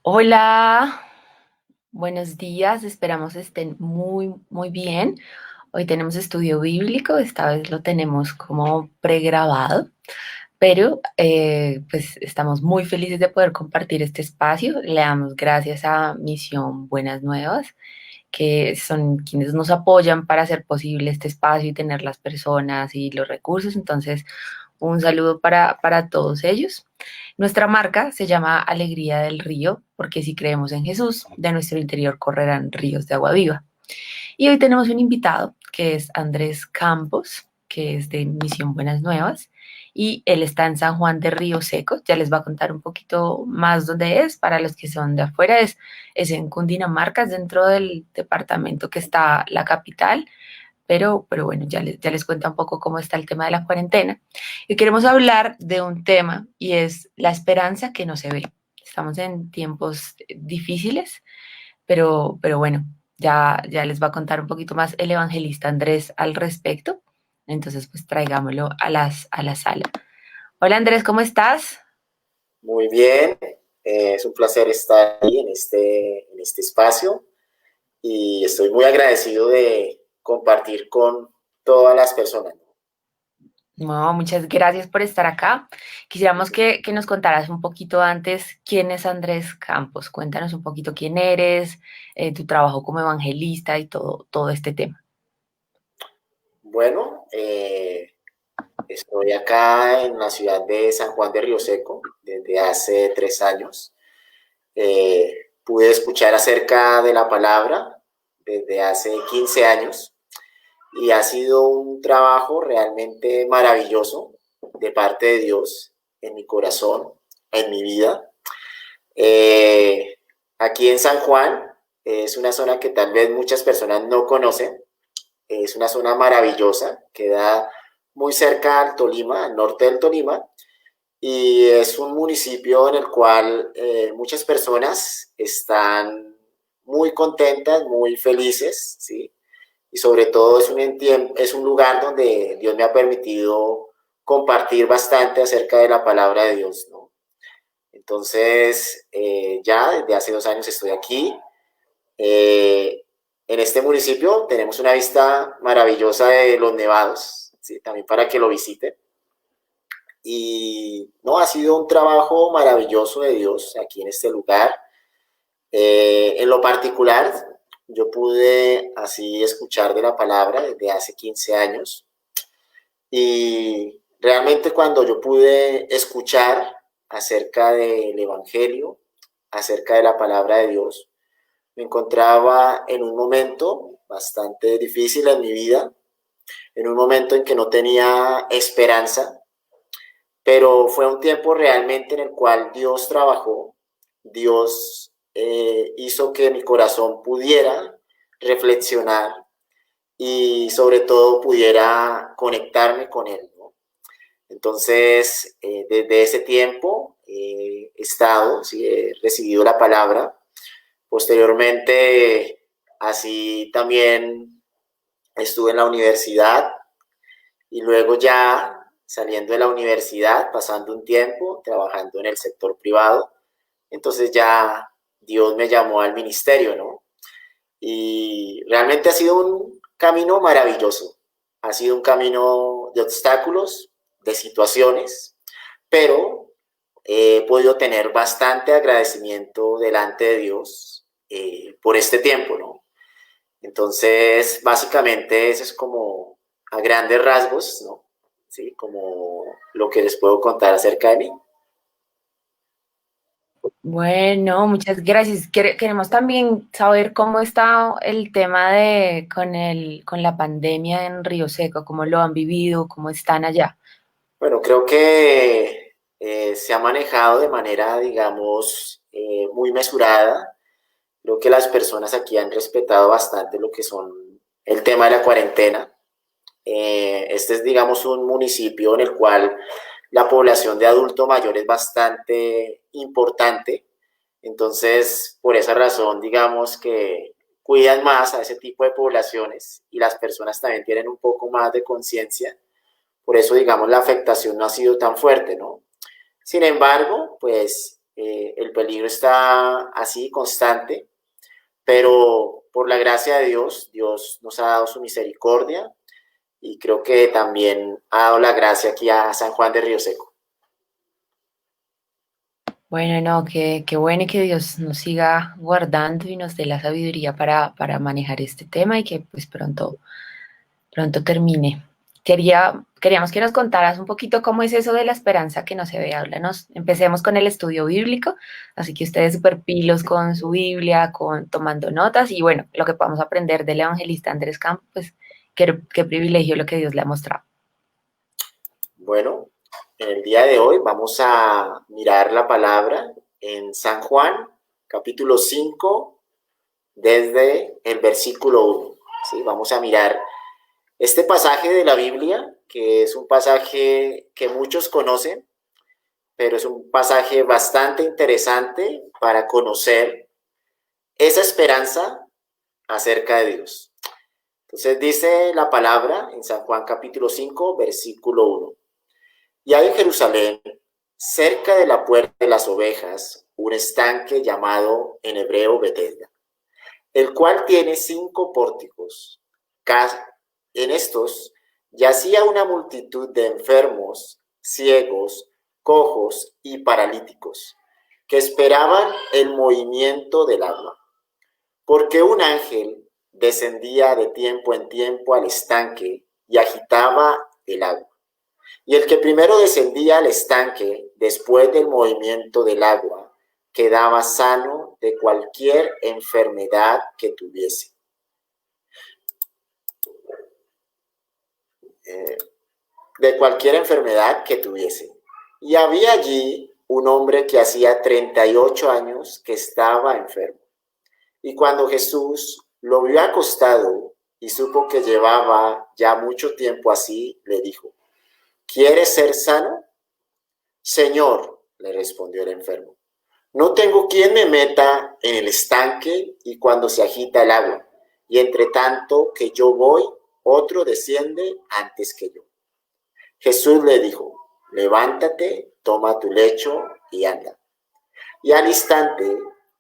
Hola, buenos días, esperamos estén muy bien. Hoy tenemos estudio bíblico, esta vez lo tenemos como pregrabado, pero pues estamos muy felices de poder compartir este espacio. Le damos gracias a Misión Buenas Nuevas, que son quienes nos apoyan para hacer posible este espacio y tener las personas y los recursos. Entonces, un saludo para todos ellos. Nuestra marca se llama Alegría del Río, porque si creemos en Jesús, de nuestro interior correrán ríos de agua viva. Y hoy tenemos un invitado que es Andrés Campos, que es de Misión Buenas Nuevas, y él está en San Juan de Río Seco. Ya les va a contar un poquito más dónde es. Para los que son de afuera, es en Cundinamarca, es dentro del departamento que está la capital. Pero bueno, ya les cuento un poco cómo está el tema de la cuarentena. Y queremos hablar de un tema y es la esperanza que no se ve. Estamos en tiempos difíciles, pero bueno, ya les va a contar un poquito más el evangelista Andrés al respecto. Entonces, pues traigámoslo a la sala. Hola Andrés, ¿cómo estás? Muy bien, es un placer estar ahí en este espacio y estoy muy agradecido de compartir con todas las personas. No, muchas gracias por estar acá. Quisiéramos que nos contaras un poquito antes quién es Andrés Campos. Cuéntanos un poquito quién eres, tu trabajo como evangelista y todo este tema. Bueno, estoy acá en la ciudad de San Juan de Río Seco desde hace 3 años. Pude escuchar acerca de la palabra desde hace 15 años y ha sido un trabajo realmente maravilloso de parte de Dios en mi corazón, en mi vida. Eh, Aquí en San Juan es una zona que tal vez muchas personas no conocen. Es una zona maravillosa, queda muy cerca al Tolima, al norte del Tolima, y es un municipio en el cual muchas personas están muy contentas, muy felices, ¿sí? Y sobre todo es un lugar donde Dios me ha permitido compartir bastante acerca de la palabra de Dios, ¿no? Entonces, ya desde hace 2 años estoy aquí. Eh, en este municipio tenemos una vista maravillosa de los nevados, ¿sí? También para que lo visiten. Y no, ha sido un trabajo maravilloso de Dios aquí en este lugar. En lo particular, yo pude así escuchar de la palabra desde hace 15 años y realmente cuando yo pude escuchar acerca del Evangelio, acerca de la palabra de Dios, me encontraba en un momento bastante difícil en mi vida, en un momento en que no tenía esperanza, pero fue un tiempo realmente en el cual Dios trabajó, Dios hizo que mi corazón pudiera reflexionar y sobre todo pudiera conectarme con Él, ¿no? Entonces, desde ese tiempo he estado, sí, he recibido la palabra. Posteriormente, así también estuve en la universidad y luego ya saliendo de la universidad, pasando un tiempo trabajando en el sector privado, entonces ya Dios me llamó al ministerio, ¿no? Y realmente ha sido un camino maravilloso, ha sido un camino de obstáculos, de situaciones, pero he podido tener bastante agradecimiento delante de Dios por este tiempo, ¿no? Entonces, básicamente, eso es como a grandes rasgos, ¿no? Sí, como lo que les puedo contar acerca de mí. Bueno, muchas gracias. Queremos también saber cómo está el tema con la pandemia en Río Seco, cómo lo han vivido, cómo están allá. Bueno, creo que se ha manejado de manera, digamos, muy mesurada. Creo que las personas aquí han respetado bastante lo que son el tema de la cuarentena. Este es, digamos, un municipio en el cual la población de adulto mayor es bastante importante. Entonces, por esa razón, digamos que cuidan más a ese tipo de poblaciones y las personas también tienen un poco más de conciencia. Por eso, digamos, la afectación no ha sido tan fuerte, ¿no? Sin embargo, pues El peligro está así constante, pero por la gracia de Dios, Dios nos ha dado su misericordia y creo que también ha dado la gracia aquí a San Juan de Río Seco. Bueno, no, qué bueno y que Dios nos siga guardando y nos dé la sabiduría para manejar este tema y que pues pronto termine. Queríamos que nos contaras un poquito cómo es eso de la esperanza que no se ve. Háblanos. Empecemos con el estudio bíblico, así que ustedes súper pilos con su Biblia, tomando notas y bueno, lo que podamos aprender del evangelista Andrés Campos, pues qué privilegio lo que Dios le ha mostrado. Bueno, en el día de hoy vamos a mirar la palabra en San Juan, capítulo 5, desde el versículo 1. ¿Sí? Vamos a mirar este pasaje de la Biblia, que es un pasaje que muchos conocen, pero es un pasaje bastante interesante para conocer esa esperanza acerca de Dios. Entonces dice la palabra en San Juan capítulo 5, versículo 1. Y hay en Jerusalén, cerca de la puerta de las ovejas, un estanque llamado en hebreo Betesda, el cual tiene 5 pórticos. En estos yacía una multitud de enfermos, ciegos, cojos y paralíticos, que esperaban el movimiento del agua, porque un ángel descendía de tiempo en tiempo al estanque y agitaba el agua. Y el que primero descendía al estanque, después del movimiento del agua, quedaba sano de cualquier enfermedad que tuviese. De cualquier enfermedad que tuviese. Y había allí un hombre que hacía 38 años que estaba enfermo. Y cuando Jesús lo vio acostado y supo que llevaba ya mucho tiempo así, le dijo: ¿quieres ser sano? Señor, le respondió el enfermo, no tengo quien me meta en el estanque y cuando se agita el agua, y entre tanto que yo voy, otro desciende antes que yo. Jesús le dijo: levántate, toma tu lecho y anda. Y al instante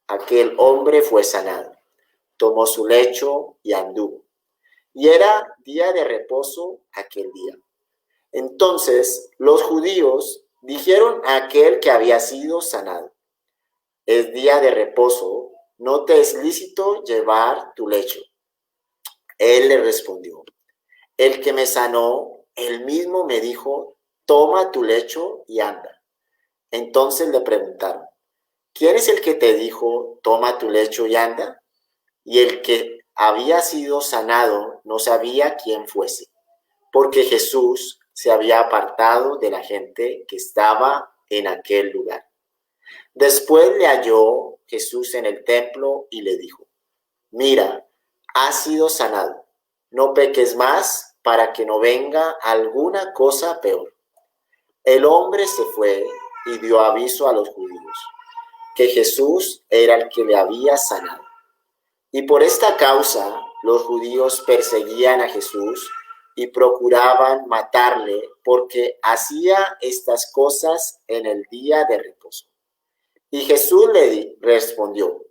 aquel hombre fue sanado, tomó su lecho y anduvo. Y era día de reposo aquel día. Entonces los judíos dijeron a aquel que había sido sanado: es día de reposo, no te es lícito llevar tu lecho. Él le respondió: el que me sanó, él mismo me dijo: toma tu lecho y anda. Entonces le preguntaron: ¿quién es el que te dijo: toma tu lecho y anda? Y el que había sido sanado no sabía quién fuese, porque Jesús se había apartado de la gente que estaba en aquel lugar. Después le halló Jesús en el templo y le dijo: mira, has sido sanado, no peques más para que no venga alguna cosa peor. El hombre se fue y dio aviso a los judíos que Jesús era el que le había sanado. Y por esta causa los judíos perseguían a Jesús y procuraban matarle porque hacía estas cosas en el día de reposo. Y Jesús le respondió: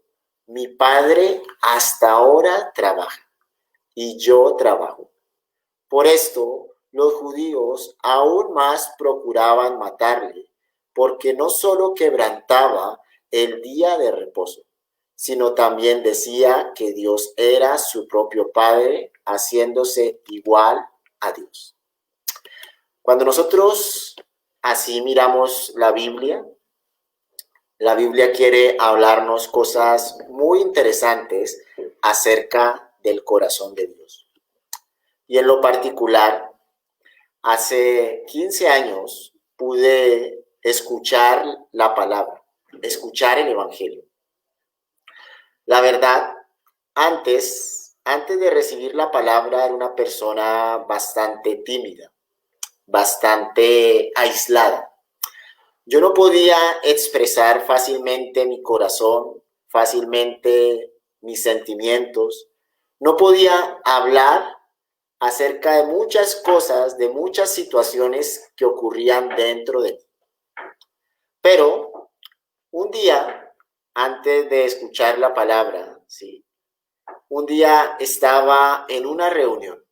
mi Padre hasta ahora trabaja y yo trabajo. Por esto los judíos aún más procuraban matarle, porque no solo quebrantaba el día de reposo, sino también decía que Dios era su propio Padre, haciéndose igual a Dios. Cuando nosotros así miramos la Biblia quiere hablarnos cosas muy interesantes acerca del corazón de Dios. Y en lo particular, hace 15 años pude escuchar la palabra, escuchar el Evangelio. La verdad, antes de recibir la palabra era una persona bastante tímida, bastante aislada. Yo no podía expresar fácilmente mi corazón, fácilmente mis sentimientos. No podía hablar acerca de muchas cosas, de muchas situaciones que ocurrían dentro de mí. Pero Un día, antes de escuchar la palabra, ¿sí? Un día estaba en una reunión.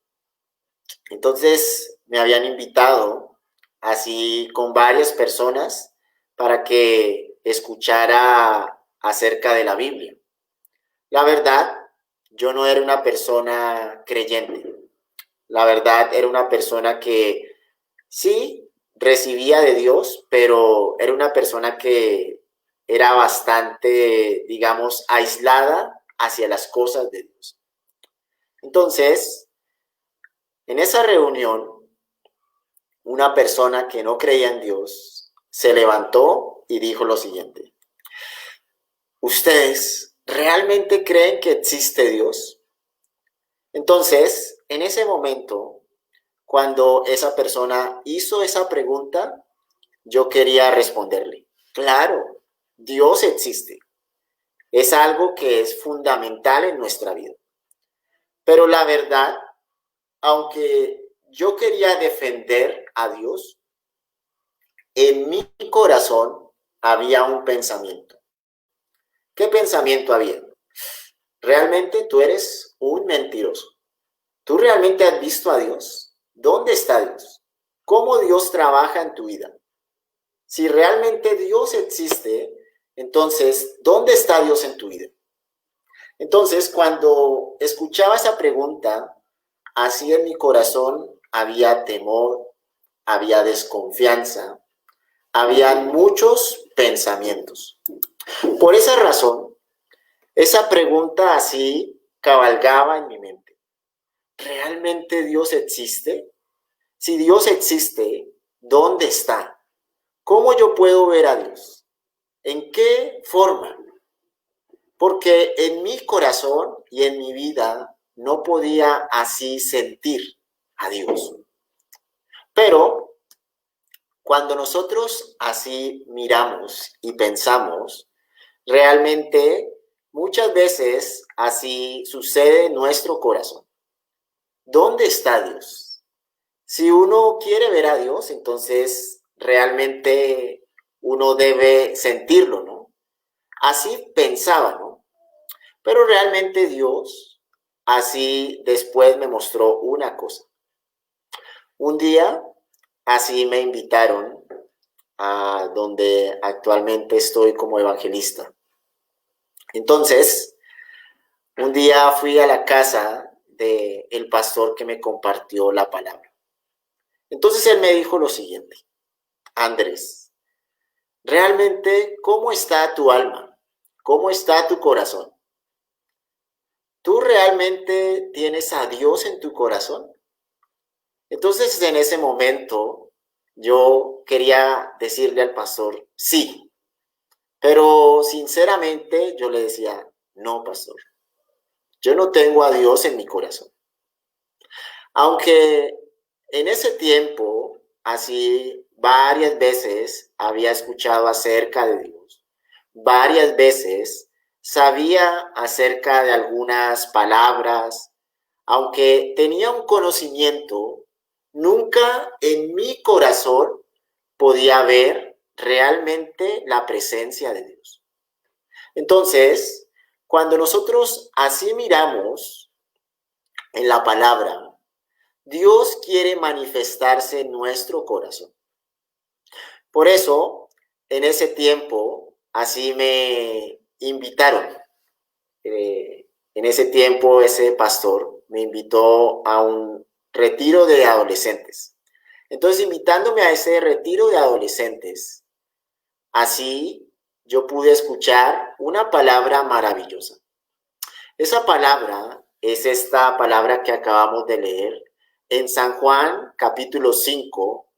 Entonces me habían invitado así con varias personas para que escuchara acerca de la Biblia. La verdad, yo no era una persona creyente. La verdad, era una persona que sí recibía de Dios, pero era una persona que era bastante, digamos, aislada hacia las cosas de Dios. Entonces, en esa reunión, una persona que no creía en Dios se levantó y dijo lo siguiente: ¿ustedes realmente creen que existe Dios? Entonces, en ese momento, cuando esa persona hizo esa pregunta, yo quería responderle: claro, Dios existe. Es algo que es fundamental en nuestra vida. Pero la verdad, aunque yo quería defender a Dios, en mi corazón había un pensamiento. ¿Qué pensamiento había? Realmente tú eres un mentiroso. ¿Tú realmente has visto a Dios? ¿Dónde está Dios? ¿Cómo Dios trabaja en tu vida? Si realmente Dios existe, entonces, ¿dónde está Dios en tu vida? Entonces, cuando escuchaba esa pregunta, así en mi corazón había temor, había desconfianza, había muchos pensamientos. Por esa razón, esa pregunta así cabalgaba en mi mente. ¿Realmente Dios existe? Si Dios existe, ¿dónde está? ¿Cómo yo puedo ver a Dios? ¿En qué forma? Porque en mi corazón y en mi vida no podía así sentir a Dios. Pero cuando nosotros así miramos y pensamos, realmente muchas veces así sucede en nuestro corazón. ¿Dónde está Dios? Si uno quiere ver a Dios, entonces realmente uno debe sentirlo, ¿no? Así pensaba, ¿no? Pero realmente Dios así después me mostró una cosa. Un día así me invitaron a donde actualmente estoy como evangelista. Entonces, un día fui a la casa del pastor que me compartió la palabra. Entonces él me dijo lo siguiente: Andrés, realmente, ¿cómo está tu alma? ¿Cómo está tu corazón? ¿Tú realmente tienes a Dios en tu corazón? Entonces, en ese momento, yo quería decirle al pastor, sí, pero sinceramente yo le decía, no, pastor, yo no tengo a Dios en mi corazón. Aunque en ese tiempo, así varias veces había escuchado acerca de Dios, varias veces sabía acerca de algunas palabras, aunque tenía un conocimiento, nunca en mi corazón podía ver realmente la presencia de Dios. Entonces, cuando nosotros así miramos en la palabra, Dios quiere manifestarse en nuestro corazón. Por eso, en ese tiempo, así me invitaron. En ese tiempo, ese pastor me invitó a un retiro de adolescentes. Entonces, invitándome a ese retiro de adolescentes, así yo pude escuchar una palabra maravillosa. Esa palabra es esta palabra que acabamos de leer en San Juan capítulo 5,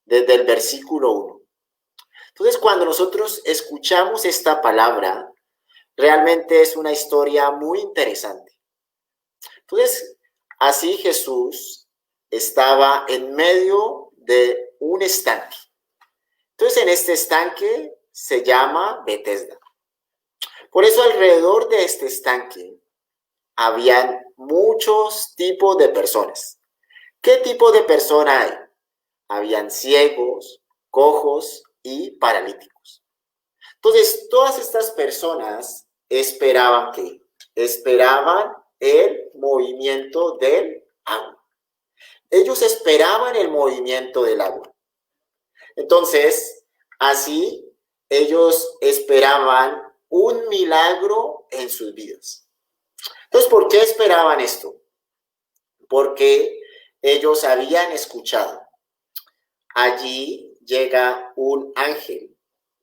desde el versículo 1. Entonces, cuando nosotros escuchamos esta palabra, realmente es una historia muy interesante. Entonces, así Jesús estaba en medio de un estanque. Entonces, en este estanque se llama Betesda. Por eso, alrededor de este estanque habían muchos tipos de personas. ¿Qué tipo de persona hay? Habían ciegos, cojos y paralíticos. Entonces, todas estas personas esperaban ¿qué? Esperaban el movimiento del agua. Ellos esperaban el movimiento del agua. Entonces, así ellos esperaban un milagro en sus vidas. Entonces, ¿por qué esperaban esto? Porque ellos habían escuchado. Allí llega un ángel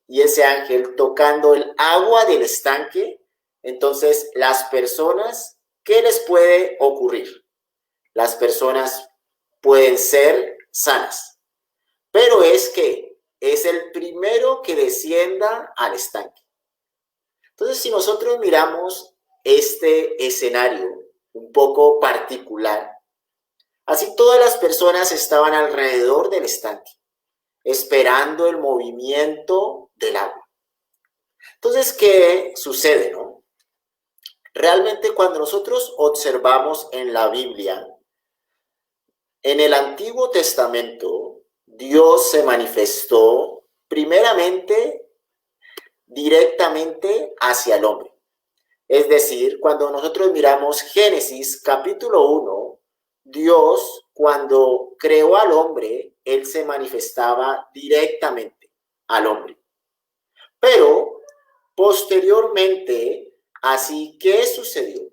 y ese ángel tocando el agua del estanque. Entonces, las personas, ¿qué les puede ocurrir? Las personas pueden ser sanas, pero es que es el primero que descienda al estanque. Entonces, si nosotros miramos este escenario un poco particular, así todas las personas estaban alrededor del estanque, esperando el movimiento del agua. Entonces, ¿qué sucede, no? Realmente cuando nosotros observamos en la Biblia, en el Antiguo Testamento, Dios se manifestó primeramente directamente hacia el hombre. Es decir, cuando nosotros miramos Génesis capítulo 1, Dios cuando creó al hombre, Él se manifestaba directamente al hombre. Pero posteriormente, así, ¿qué sucedió?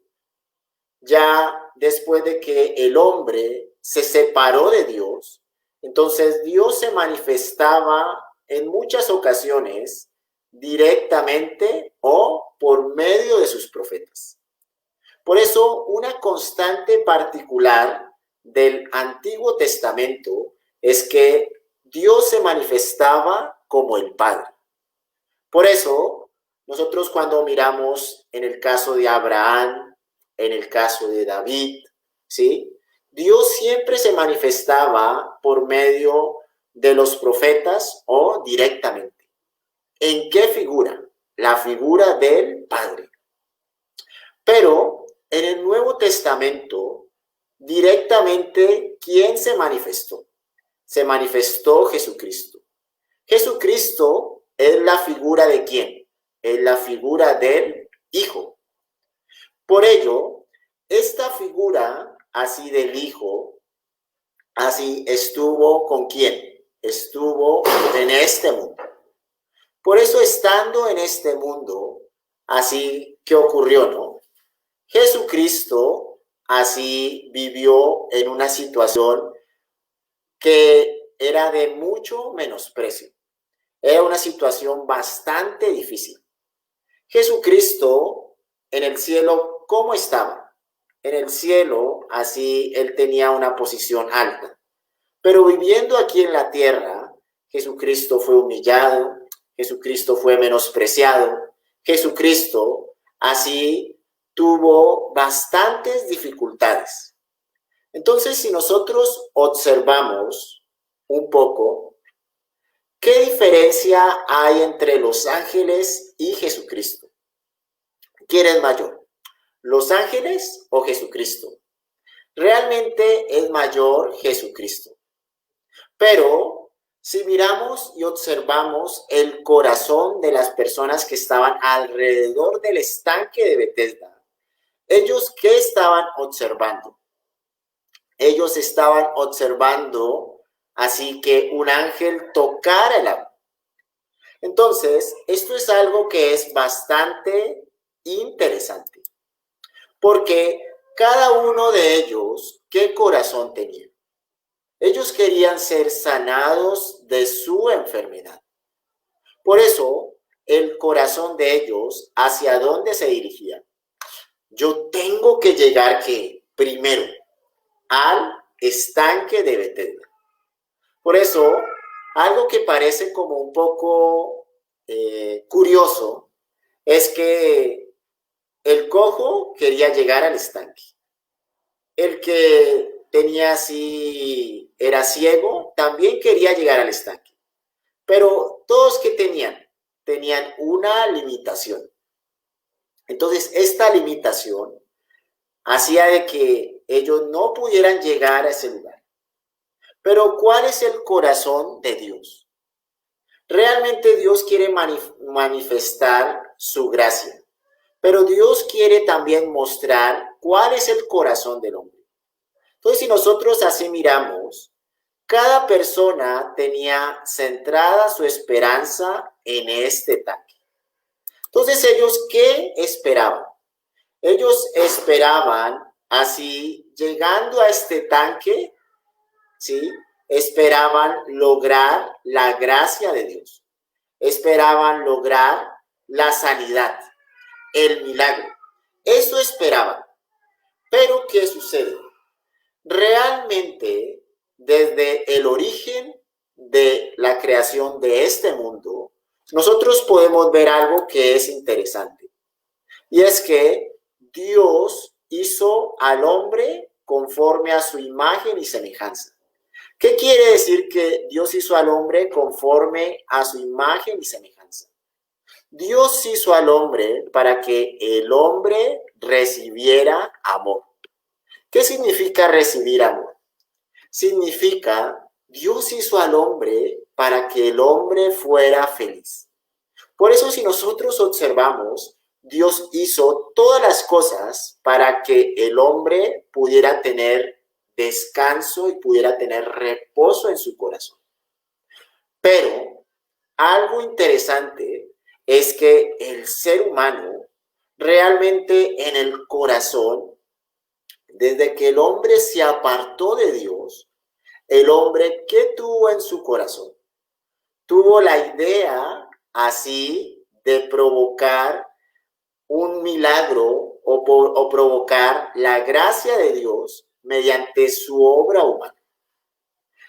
Ya después de que el hombre se separó de Dios, entonces Dios se manifestaba en muchas ocasiones directamente o por medio de sus profetas. Por eso, una constante particular del Antiguo Testamento es que Dios se manifestaba como el Padre. Por eso, nosotros cuando miramos en el caso de Abraham, en el caso de David, ¿sí? Dios siempre se manifestaba por medio de los profetas o directamente. ¿En qué figura? La figura del Padre. Pero en el Nuevo Testamento, directamente, ¿quién se manifestó? Se manifestó Jesucristo. Jesucristo es la figura de ¿quién? Es la figura del Hijo. Por ello, esta figura así del Hijo, así estuvo ¿con quién? Estuvo en este mundo. Por eso, estando en este mundo, así, ¿qué ocurrió, no? Jesucristo así vivió en una situación que era de mucho menosprecio. Era una situación bastante difícil. Jesucristo en el cielo, ¿cómo estaba? En el cielo, así, él tenía una posición alta. Pero viviendo aquí en la tierra, Jesucristo fue humillado, Jesucristo fue menospreciado, Jesucristo así tuvo bastantes dificultades. Entonces, si nosotros observamos un poco, ¿qué diferencia hay entre los ángeles y Jesucristo? ¿Quién es mayor? ¿Los ángeles o Jesucristo? Realmente es mayor Jesucristo. Pero si miramos y observamos el corazón de las personas que estaban alrededor del estanque de Betesda, ¿ellos qué estaban observando? Ellos estaban observando así que un ángel tocara el agua. Entonces, esto es algo que es bastante interesante, porque cada uno de ellos, ¿qué corazón tenía? Ellos querían ser sanados de su enfermedad. Por eso, el corazón de ellos, ¿hacia dónde se dirigía? Yo tengo que llegar, ¿qué? Primero, al estanque de Betesda. Por eso, algo que parece como un poco curioso es que el cojo quería llegar al estanque. El que tenía así, era ciego, también quería llegar al estanque. Pero todos que tenían una limitación. Entonces, esta limitación hacía de que ellos no pudieran llegar a ese lugar. Pero ¿cuál es el corazón de Dios? Realmente Dios quiere manifestar su gracia, pero Dios quiere también mostrar cuál es el corazón del hombre. Entonces, si nosotros así miramos, cada persona tenía centrada su esperanza en este tanque. Entonces, ellos, ¿qué esperaban? Ellos esperaban, así, llegando a este tanque, ¿sí? Esperaban lograr la gracia de Dios. Esperaban lograr la sanidad, el milagro. Eso esperaban. Pero, ¿qué sucede? Realmente, desde el origen de la creación de este mundo, nosotros podemos ver algo que es interesante. Y es que Dios hizo al hombre conforme a su imagen y semejanza. ¿Qué quiere decir que Dios hizo al hombre conforme a su imagen y semejanza? Dios hizo al hombre para que el hombre recibiera amor. ¿Qué significa recibir amor? Significa Dios hizo al hombre para que el hombre fuera feliz. Por eso, si nosotros observamos, Dios hizo todas las cosas para que el hombre pudiera tener descanso y pudiera tener reposo en su corazón. Pero algo interesante es que el ser humano realmente en el corazón, desde que el hombre se apartó de Dios, el hombre, ¿qué tuvo en su corazón? Tuvo la idea así de provocar un milagro o provocar la gracia de Dios mediante su obra humana.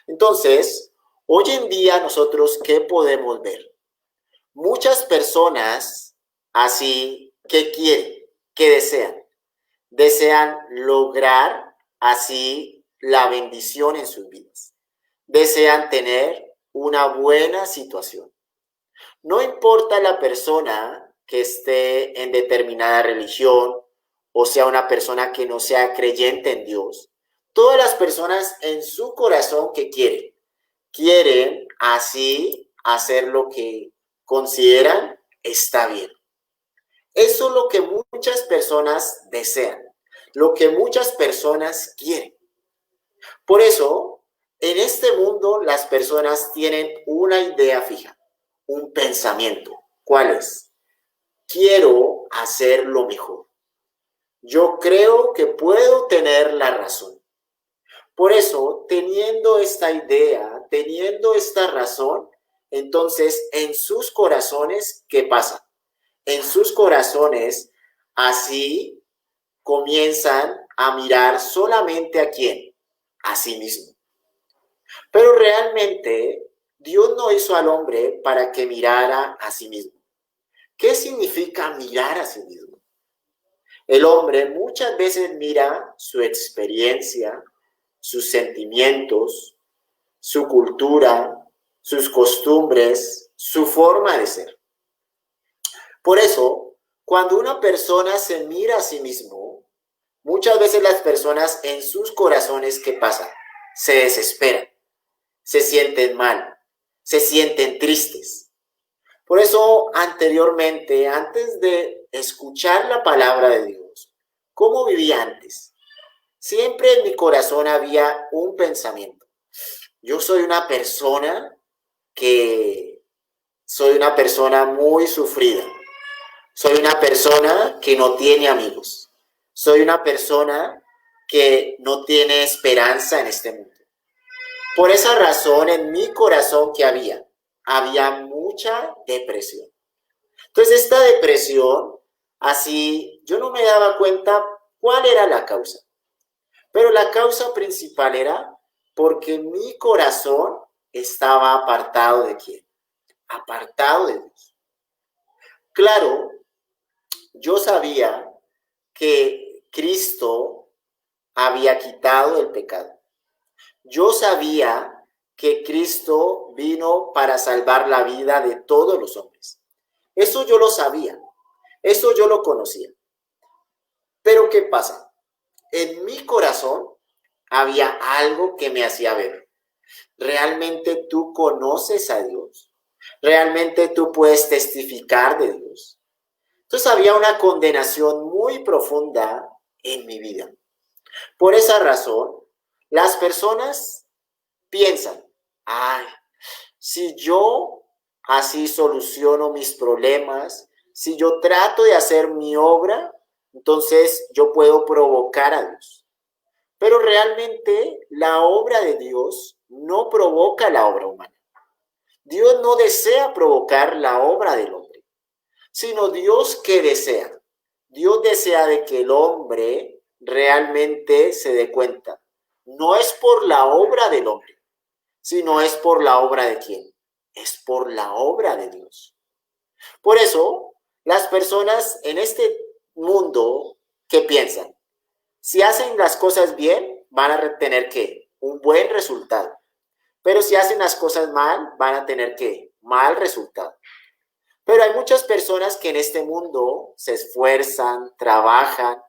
Entonces, hoy en día nosotros, ¿qué podemos ver? Muchas personas así, ¿qué quieren? ¿Qué desean? Desean lograr así la bendición en sus vidas. Desean tener una buena situación. No importa la persona que esté en determinada religión o sea una persona que no sea creyente en Dios. Todas las personas en su corazón que quieren así hacer lo que consideran está bien. Eso es lo que muchas personas desean, lo que muchas personas quieren. Por eso, en este mundo las personas tienen una idea fija, un pensamiento. ¿Cuál es? Quiero hacer lo mejor. Yo creo que puedo tener la razón. Por eso, teniendo esta idea, teniendo esta razón, entonces en sus corazones, ¿qué pasa? En sus corazones, así comienzan a mirar solamente a quién, a sí mismo. Pero realmente Dios no hizo al hombre para que mirara a sí mismo. ¿Qué significa mirar a sí mismo? El hombre muchas veces mira su experiencia, sus sentimientos, su cultura, sus costumbres, su forma de ser. Por eso, cuando una persona se mira a sí mismo, muchas veces las personas en sus corazones, ¿qué pasa? Se desesperan, se sienten mal, se sienten tristes. Por eso, anteriormente, antes de escuchar la palabra de Dios, ¿cómo vivía antes? Siempre en mi corazón había un pensamiento. Yo soy una persona muy sufrida. Soy una persona que no tiene amigos. Soy una persona que no tiene esperanza en este mundo. Por esa razón, en mi corazón, ¿qué había? Había mucha depresión. Entonces, esta depresión, así, yo no me daba cuenta cuál era la causa. Pero la causa principal era porque mi corazón estaba apartado ¿de quién? Apartado de Dios. Claro, yo sabía que Cristo había quitado el pecado. Yo sabía que Cristo vino para salvar la vida de todos los hombres. Eso yo lo sabía, eso yo lo conocía. Pero ¿qué pasa? En mi corazón había algo que me hacía ver. ¿Realmente tú conoces a Dios? ¿Realmente tú puedes testificar de Dios? Entonces había una condenación muy profunda en mi vida. Por esa razón, las personas piensan, ay, si yo así soluciono mis problemas, si yo trato de hacer mi obra, entonces yo puedo provocar a Dios. Pero realmente la obra de Dios no provoca la obra humana. Dios no desea provocar la obra del hombre, sino Dios que desea. Dios desea de que el hombre realmente se dé cuenta. No es por la obra del hombre, sino es por la obra de quién. Es por la obra de Dios. Por eso, las personas en este mundo, ¿qué piensan? Si hacen las cosas bien, van a tener ¿qué? Un buen resultado. Pero si hacen las cosas mal, van a tener ¿qué? Mal resultado. Pero hay muchas personas que en este mundo se esfuerzan, trabajan,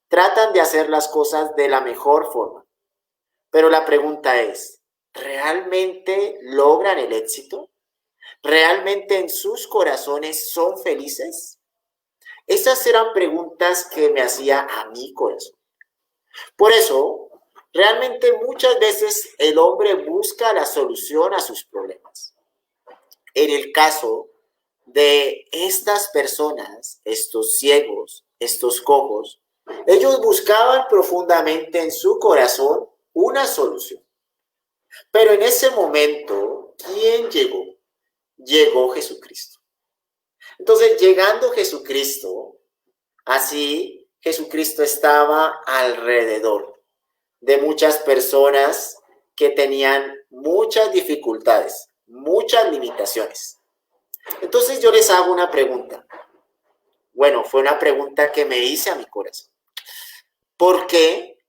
tratan de hacer las cosas de la mejor forma. Pero la pregunta es, ¿realmente logran el éxito? ¿Realmente en sus corazones son felices? Esas eran preguntas que me hacía a mi corazón. Por eso, realmente muchas veces el hombre busca la solución a sus problemas. En el caso de estas personas, estos ciegos, estos cojos, ellos buscaban profundamente en su corazón una solución. Pero en ese momento, ¿quién llegó? Llegó Jesucristo. Entonces, llegando Jesucristo, así Jesucristo estaba alrededor de muchas personas que tenían muchas dificultades, muchas limitaciones. Entonces yo les hago una pregunta. Bueno, fue una pregunta que me hice a mi corazón. ¿Por qué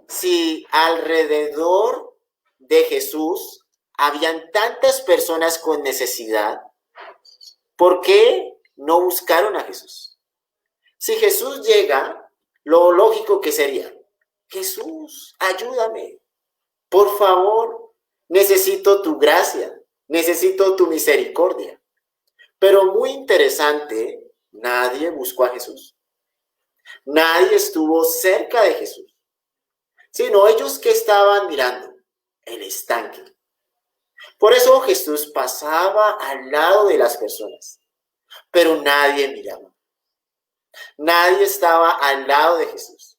si alrededor de Jesús habían tantas personas con necesidad, por qué no buscaron a Jesús? Si Jesús llega, lo lógico que sería, Jesús, ayúdame, por favor, necesito tu gracia, necesito tu misericordia. Pero muy interesante, nadie buscó a Jesús. Nadie estuvo cerca de Jesús, sino ellos que estaban mirando el estanque. Por eso Jesús pasaba al lado de las personas, pero nadie miraba. Nadie estaba al lado de Jesús.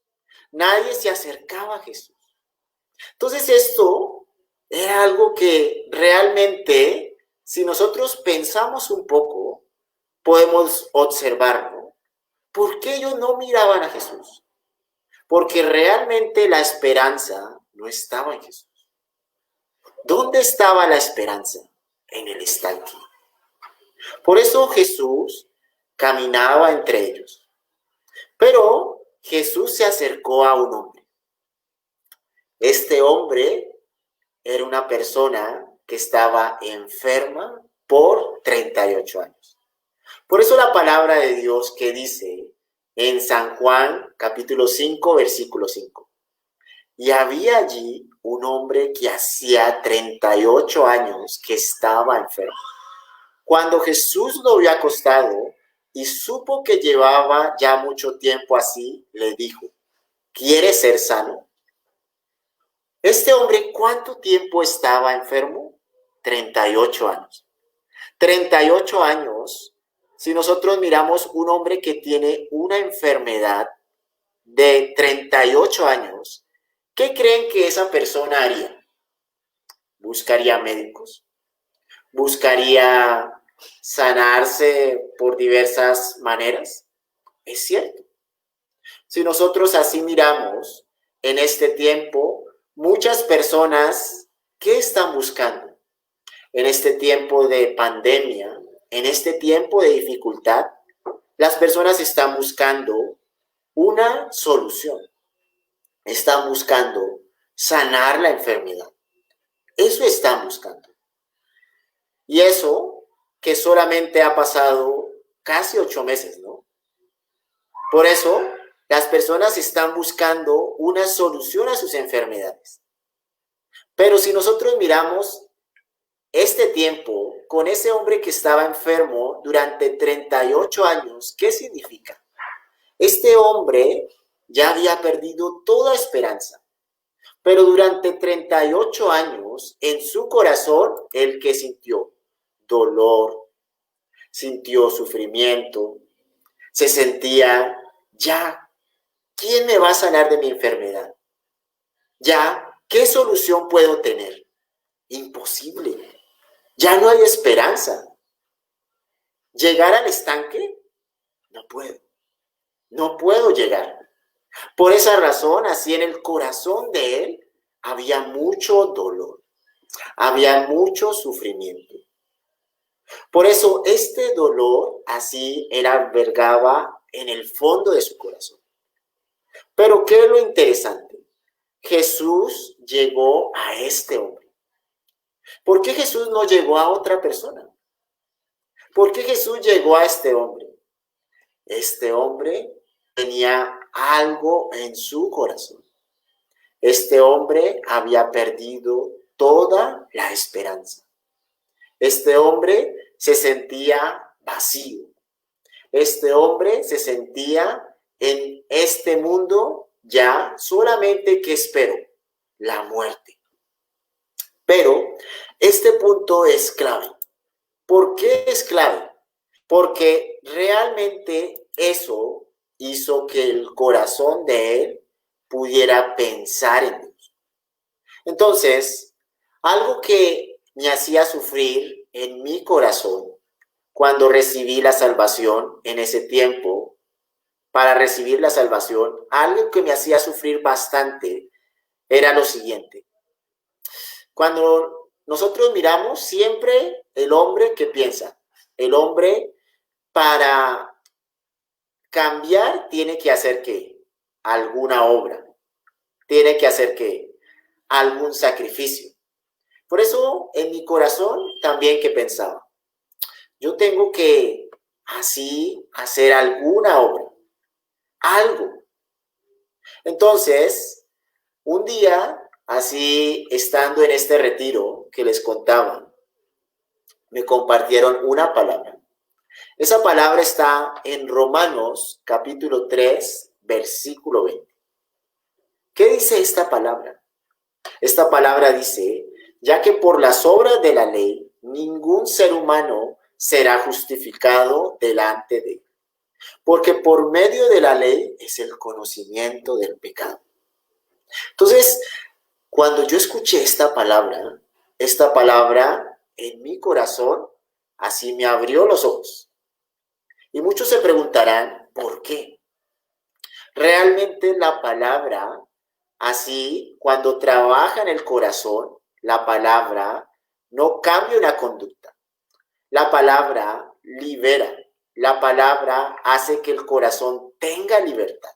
Nadie se acercaba a Jesús. Entonces esto era algo que realmente, si nosotros pensamos un poco, podemos observarlo. ¿Por qué ellos no miraban a Jesús? Porque realmente la esperanza no estaba en Jesús. ¿Dónde estaba la esperanza? En el estanque. Por eso Jesús caminaba entre ellos. Pero Jesús se acercó a un hombre. Este hombre era una persona que estaba enferma por 38 años. Por eso la palabra de Dios que dice en San Juan capítulo 5 versículo 5. Y había allí un hombre que hacía 38 años que estaba enfermo. Cuando Jesús lo vio acostado y supo que llevaba ya mucho tiempo así, le dijo, ¿quieres ser sano? Este hombre, ¿cuánto tiempo estaba enfermo? 38 años. 38 años, si nosotros miramos un hombre que tiene una enfermedad de 38 años, ¿qué creen que esa persona haría? ¿Buscaría médicos? ¿Buscaría sanarse por diversas maneras? Es cierto. Si nosotros así miramos en este tiempo, muchas personas, ¿qué están buscando? En este tiempo de pandemia, en este tiempo de dificultad, las personas están buscando una solución. Están buscando sanar la enfermedad. Eso están buscando. Y eso que solamente ha pasado casi 8 meses, ¿no? Por eso, las personas están buscando una solución a sus enfermedades. Pero si nosotros miramos este tiempo con ese hombre que estaba enfermo durante 38 años, ¿qué significa? Este hombre ya había perdido toda esperanza, pero durante 38 años en su corazón, el que sintió dolor, sintió sufrimiento, se sentía, ya, ¿quién me va a sanar de mi enfermedad? Ya, ¿qué solución puedo tener? Imposible. Ya no hay esperanza. ¿Llegar al estanque? No puedo. No puedo llegar. Por esa razón, así en el corazón de él había mucho dolor, había mucho sufrimiento. Por eso este dolor así él albergaba en el fondo de su corazón. Pero ¿qué es lo interesante? Jesús llegó a este hombre. ¿Por qué Jesús no llegó a otra persona? ¿Por qué Jesús llegó a este hombre? Este hombre tenía algo en su corazón. Este hombre había perdido toda la esperanza. Este hombre se sentía vacío. Este hombre se sentía en este mundo ya solamente que espero la muerte. Pero este punto es clave. ¿Por qué es clave? Porque realmente eso hizo que el corazón de él pudiera pensar en Dios. Entonces, algo que me hacía sufrir en mi corazón cuando recibí la salvación en ese tiempo, para recibir la salvación, algo que me hacía sufrir bastante era lo siguiente. Cuando nosotros miramos siempre el hombre que piensa, el hombre para cambiar tiene que hacer ¿qué? Alguna obra, tiene que hacer ¿qué? Algún sacrificio. Por eso en mi corazón también que pensaba, yo tengo que así hacer alguna obra, algo. Entonces, un día, así estando en este retiro que les contaba, me compartieron una palabra. Esa palabra está en Romanos capítulo 3, versículo 20. ¿Qué dice esta palabra? Esta palabra dice, ya que por las obras de la ley, ningún ser humano será justificado delante de él, porque por medio de la ley es el conocimiento del pecado. Entonces, cuando yo escuché esta palabra en mi corazón, así me abrió los ojos. Y muchos se preguntarán, ¿por qué? Realmente la palabra, así, cuando trabaja en el corazón, la palabra no cambia una conducta. La palabra libera. La palabra hace que el corazón tenga libertad.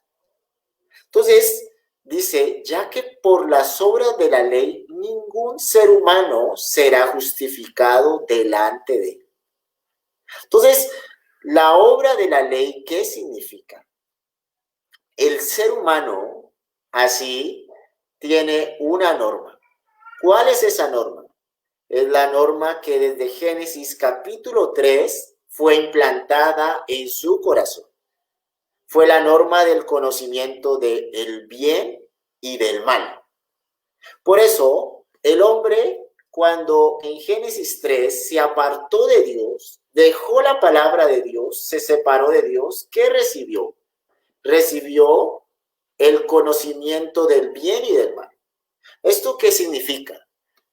Entonces, dice, ya que por las obras de la ley, ningún ser humano será justificado delante de él. Entonces, la obra de la ley, ¿qué significa? El ser humano, así, tiene una norma. ¿Cuál es esa norma? Es la norma que desde Génesis capítulo 3 fue implantada en su corazón. Fue la norma del conocimiento del bien y del mal. Por eso, el hombre, cuando en Génesis 3 se apartó de Dios, dejó la palabra de Dios, se separó de Dios, ¿qué recibió? Recibió el conocimiento del bien y del mal. ¿Esto qué significa?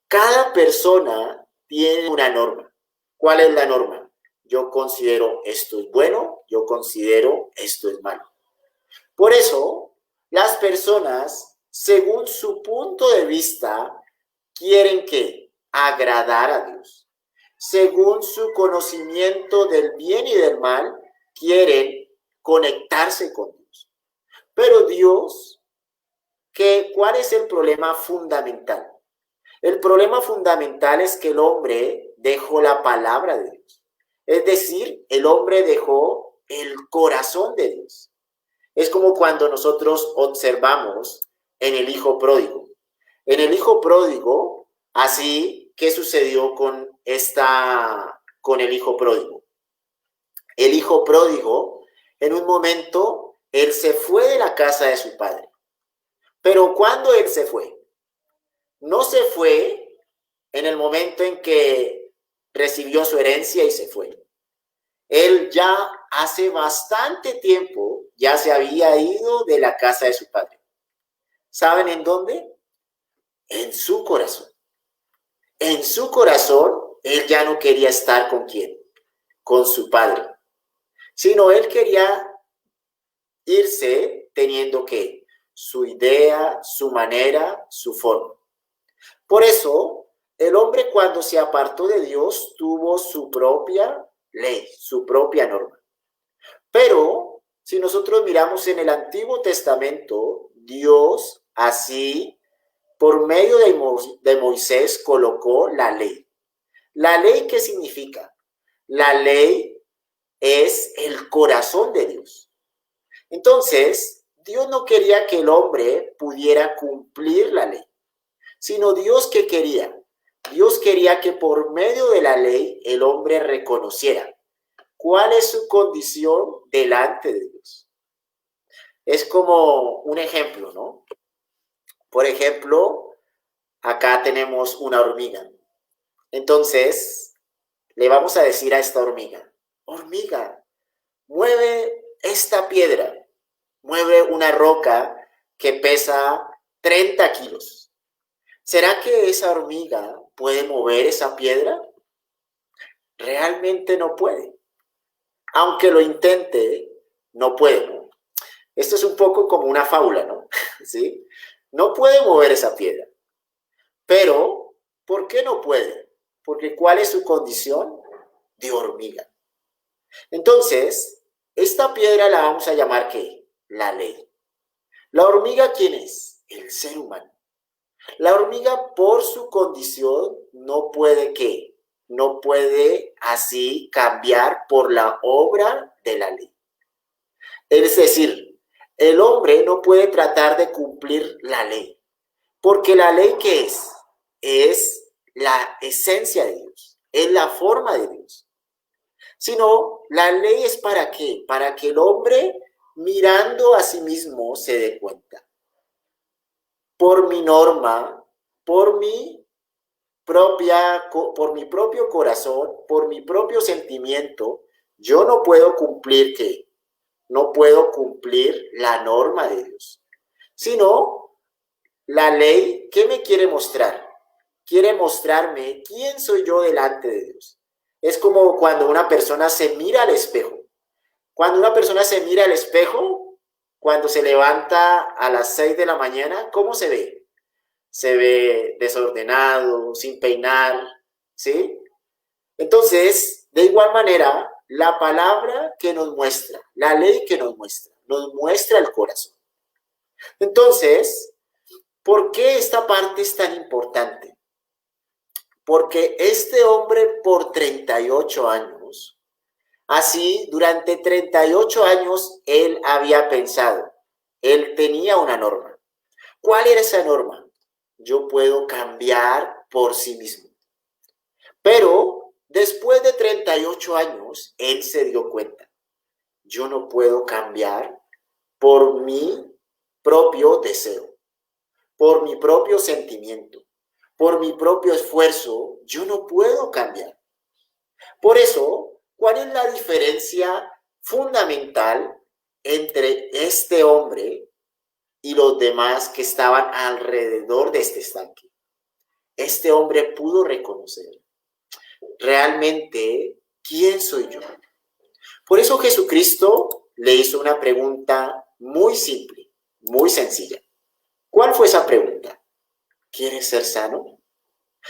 Cada persona tiene una norma. ¿Cuál es la norma? Yo considero esto es bueno, yo considero esto es malo. Por eso, las personas, según su punto de vista, quieren que agradar a Dios. Según su conocimiento del bien y del mal, quieren conectarse con Dios. Pero Dios, ¿cuál es el problema fundamental? El problema fundamental es que el hombre dejó la palabra de Dios. Es decir, el hombre dejó el corazón de Dios. Es como cuando nosotros observamos en el hijo pródigo. En el hijo pródigo, así ¿qué sucedió con el hijo pródigo? El hijo pródigo, en un momento, él se fue de la casa de su padre. Pero cuando él se fue, no se fue en el momento en que recibió su herencia y se fue. Él ya hace bastante tiempo ya se había ido de la casa de su padre. ¿Saben en dónde? En su corazón. En su corazón, él ya no quería estar con quién, con su padre, sino él quería irse teniendo que su idea, su manera, su forma. Por eso, el hombre cuando se apartó de Dios tuvo su propia ley, su propia norma. Pero si nosotros miramos en el Antiguo Testamento, Dios así, por medio de Moisés, colocó la ley. ¿La ley qué significa? La ley es el corazón de Dios. Entonces, Dios no quería que el hombre pudiera cumplir la ley, sino Dios ¿qué quería? Dios quería que por medio de la ley el hombre reconociera cuál es su condición delante de Dios. Es como un ejemplo, ¿no? Por ejemplo, acá tenemos una hormiga. Entonces, le vamos a decir a esta hormiga, hormiga, mueve esta piedra, mueve una roca que pesa 30 kilos. ¿Será que esa hormiga puede mover esa piedra? Realmente no puede. Aunque lo intente, no puede, ¿no? Esto es un poco como una fábula, ¿no? ¿Sí? No puede mover esa piedra. Pero, ¿por qué no puede? Porque ¿cuál es su condición? De hormiga. Entonces, esta piedra la vamos a llamar ¿qué? La ley. ¿La hormiga quién es? El ser humano. La hormiga por su condición no puede ¿qué? No puede así cambiar por la obra de la ley. Es decir, el hombre no puede tratar de cumplir la ley, porque la ley ¿qué es? Es la esencia de Dios, es la forma de Dios. Sino, la ley es ¿para qué? Para que el hombre mirando a sí mismo se dé cuenta. Por mi norma, por mi por mi propio corazón, por mi propio sentimiento, yo no puedo cumplir ¿qué? No puedo cumplir la norma de Dios. Sino, la ley, ¿qué me quiere mostrar? Quiere mostrarme quién soy yo delante de Dios. Es como cuando una persona se mira al espejo. Cuando una persona se mira al espejo, cuando se levanta a las 6 de la mañana, ¿cómo se ve? Se ve desordenado, sin peinar, ¿sí? Entonces, de igual manera, la palabra que nos muestra, la ley que nos muestra el corazón. Entonces, ¿por qué esta parte es tan importante? Porque este hombre por 38 años, así durante 38 años él había pensado, él tenía una norma. ¿Cuál era esa norma? Yo puedo cambiar por sí mismo. Pero después de 38 años, él se dio cuenta, yo no puedo cambiar por mi propio deseo, por mi propio sentimiento, por mi propio esfuerzo, yo no puedo cambiar. Por eso, ¿cuál es la diferencia fundamental entre este hombre y los demás que estaban alrededor de este estanque? Este hombre pudo reconocer realmente quién soy yo. Por eso Jesucristo le hizo una pregunta muy simple, muy sencilla. ¿Cuál fue esa pregunta? ¿Quieres ser sano?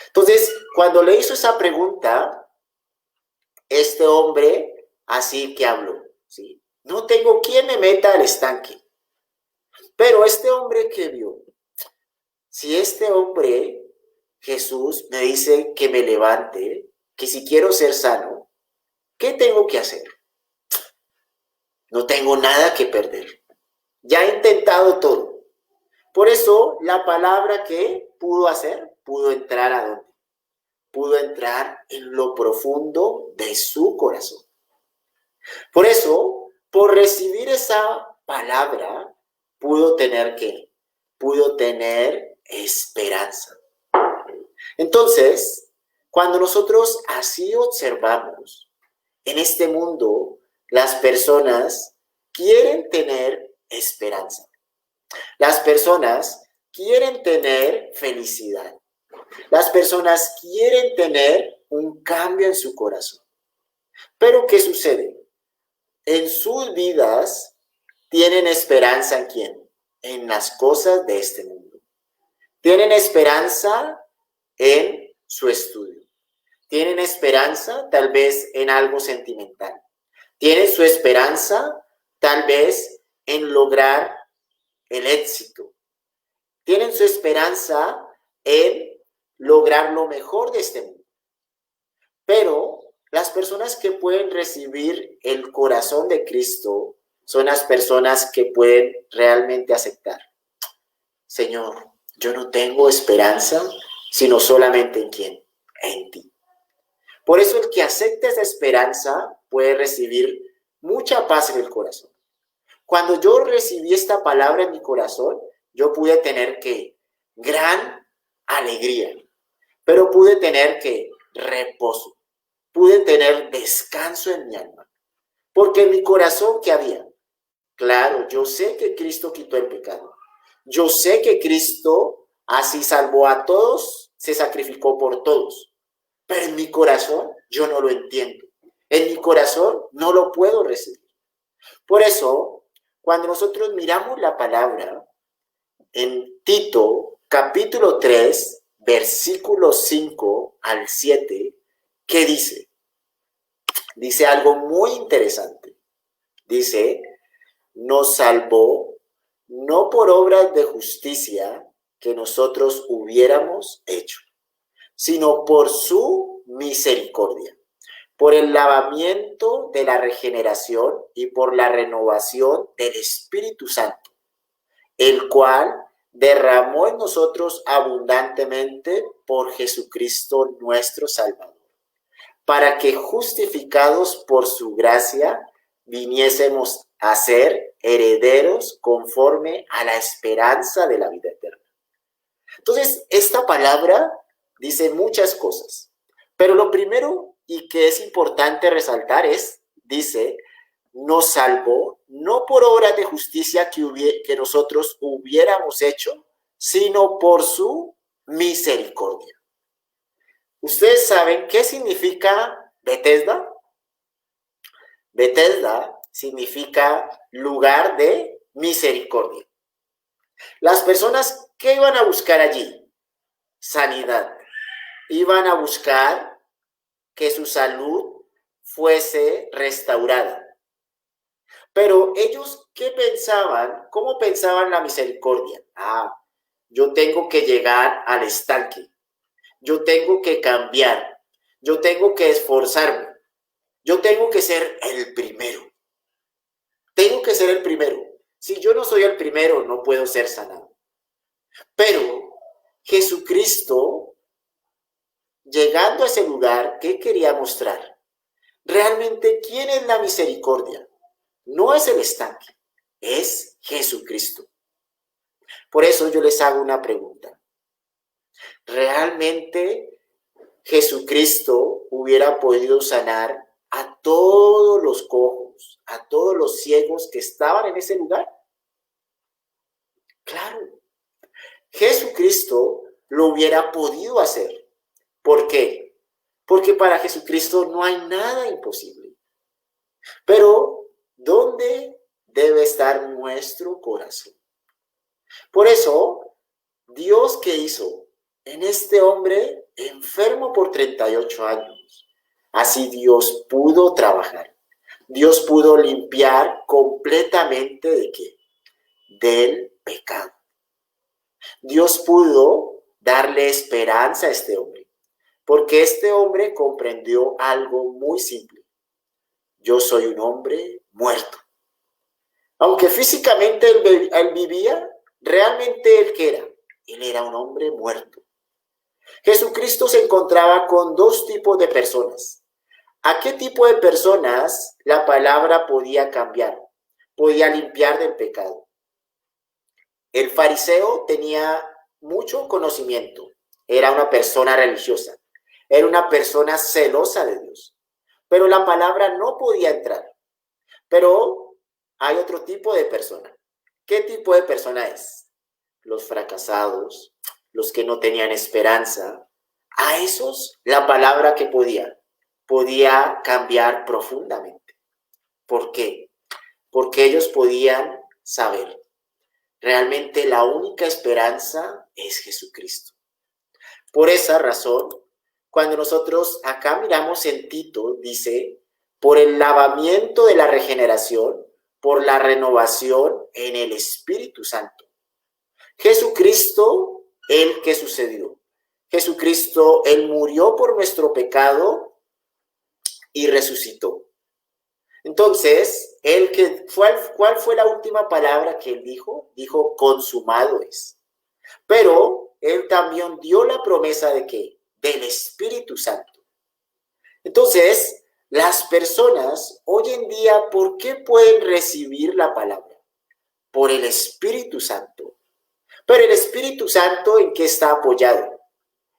Entonces, cuando le hizo esa pregunta, este hombre así que habló, ¿sí? No tengo quien me meta al estanque. Pero este hombre que vio, si este hombre, Jesús, me dice que me levante, que si quiero ser sano, ¿qué tengo que hacer? No tengo nada que perder. Ya he intentado todo. Por eso, la palabra que pudo hacer, pudo entrar a dónde? pudo entrar en lo profundo de su corazón. Por eso, por recibir esa palabra, pudo tener ¿qué? Pudo tener esperanza. Entonces, cuando nosotros así observamos, en este mundo, las personas quieren tener esperanza. Las personas quieren tener felicidad. Las personas quieren tener un cambio en su corazón. Pero ¿qué sucede? En sus vidas tienen esperanza ¿en quién? En las cosas de este mundo. Tienen esperanza en su estudio. Tienen esperanza tal vez en algo sentimental. Tienen su esperanza tal vez en lograr el éxito. Tienen su esperanza en lograr lo mejor de este mundo. Pero las personas que pueden recibir el corazón de Cristo son las personas que pueden realmente aceptar. Señor, yo no tengo esperanza, sino solamente en ¿quién? En ti. Por eso el que acepta esa esperanza puede recibir mucha paz en el corazón. Cuando yo recibí esta palabra en mi corazón, yo pude tener ¿qué? Gran alegría, pero pude tener ¿qué? Reposo. Pude tener descanso en mi alma. Porque en mi corazón, ¿qué había? Claro, yo sé que Cristo quitó el pecado. Yo sé que Cristo así salvó a todos, se sacrificó por todos. Pero en mi corazón yo no lo entiendo. En mi corazón no lo puedo recibir. Por eso, cuando nosotros miramos la palabra en Tito, capítulo 3, versículos 5 al 7, ¿qué dice? Dice algo muy interesante. Dice, nos salvó no por obras de justicia que nosotros hubiéramos hecho, sino por su misericordia, por el lavamiento de la regeneración y por la renovación del Espíritu Santo, el cual derramó en nosotros abundantemente por Jesucristo nuestro Salvador, para que justificados por su gracia viniésemos a ser herederos conforme a la esperanza de la vida eterna. Entonces, esta palabra dice muchas cosas, pero lo primero y que es importante resaltar es, dice, nos salvó no por obras de justicia que nosotros hubiéramos hecho, sino por su misericordia. ¿Ustedes saben qué significa Betesda? Betesda significa lugar de misericordia. Las personas que iban a buscar allí, sanidad, iban a buscar que su salud fuese restaurada. Pero ellos, ¿qué pensaban? ¿Cómo pensaban la misericordia? Yo tengo que llegar al estanque. Yo tengo que cambiar. Yo tengo que esforzarme. Yo tengo que ser el primero. Tengo que ser el primero. Si yo no soy el primero, no puedo ser sanado. Pero Jesucristo, llegando a ese lugar, ¿qué quería mostrar? Realmente, ¿quién es la misericordia? No es el estanque, es Jesucristo. Por eso yo les hago una pregunta. ¿Realmente Jesucristo hubiera podido sanar a todos los cojos, a todos los ciegos que estaban en ese lugar? Claro, Jesucristo lo hubiera podido hacer. ¿Por qué? Porque para Jesucristo no hay nada imposible. Pero, ¿dónde debe estar nuestro corazón? Por eso, Dios, ¿qué hizo? En este hombre enfermo por 38 años. Así Dios pudo trabajar. Dios pudo limpiar completamente ¿de qué? Del pecado. Dios pudo darle esperanza a este hombre, porque este hombre comprendió algo muy simple. Yo soy un hombre muerto. Aunque físicamente él vivía, realmente él ¿qué era? Él era un hombre muerto. Jesucristo se encontraba con dos tipos de personas. ¿A qué tipo de personas la palabra podía cambiar? Podía limpiar del pecado. El fariseo tenía mucho conocimiento, era una persona religiosa, era una persona celosa de Dios, pero la palabra no podía entrar. Pero hay otro tipo de persona. ¿Qué tipo de persona es? Los fracasados, los que no tenían esperanza. A esos la palabra que podía cambiar profundamente. ¿Por qué? Porque ellos podían saber. Realmente la única esperanza es Jesucristo. Por esa razón, cuando nosotros acá miramos en Tito, dice, por el lavamiento de la regeneración, por la renovación en el Espíritu Santo. Jesucristo, el que sucedió. Jesucristo, él murió por nuestro pecado y resucitó. Entonces, ¿cuál fue la última palabra que él dijo? Dijo, consumado es. Pero él también dio la promesa de ¿qué? Del Espíritu Santo. Entonces, las personas hoy en día, ¿por qué pueden recibir la palabra? Por el Espíritu Santo. Pero el Espíritu Santo, ¿en qué está apoyado?